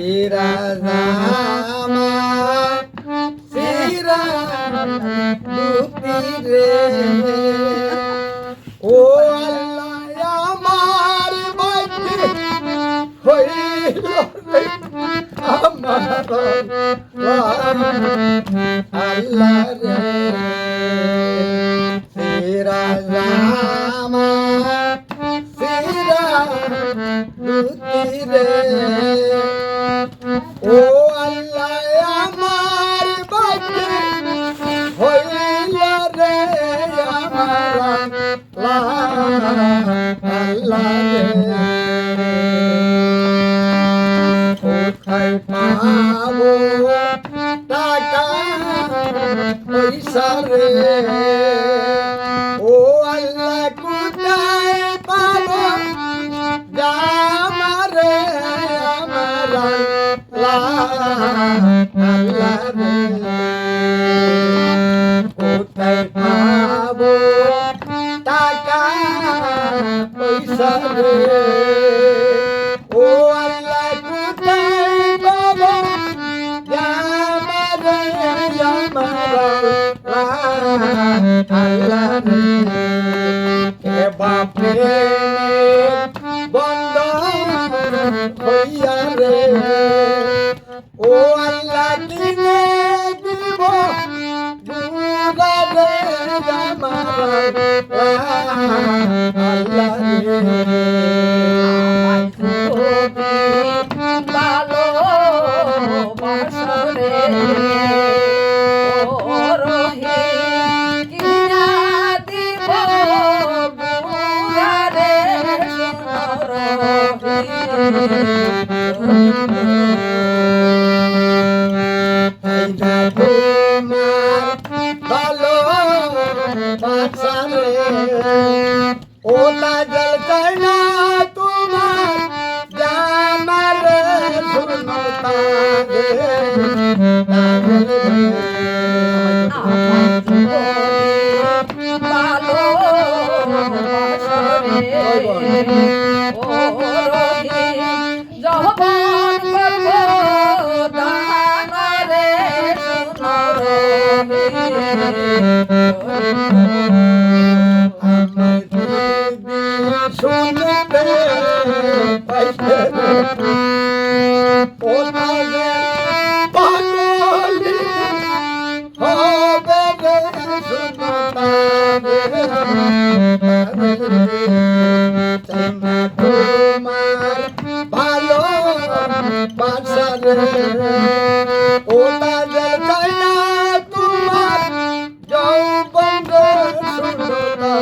সিরাজামা সিরা দুতি রে ও আল্লাহ আমার বাকি হইল রে আমার আল্লাহ রে সিরাজামা সিরা দুতি রে ও আল্লাহ আমার বাকি হইল রে আমার আল্লাহ রে কোথায় পাবো টাকা পয়সা রে ও আল্লাহ কোথায় পাবো জামারে আমার আল্লাহ রে কোথায় পাবো টাকা পয়সা রে ও আল্লাহ কোথায় পাবো জামারে আমার আল্লাহ রে কে বাপরে বন্ধ হইয়া রে ও আল্লাহ কিনে দিব দুরা রে আমার আল্লাহ রে ভালো বাসরে ও রহি কিনা দিব বুয়ারে ভালো বাসারে ও লাজল কইনা তোমার জামার শুনতা ভালো যখন করব দানারে শুনতে পাইতে ও তাজে পাগলি হবে রে শুনতা তোমার ভালো বাসারে ও তাজে চাইনা তোমার যৌবন শুনতা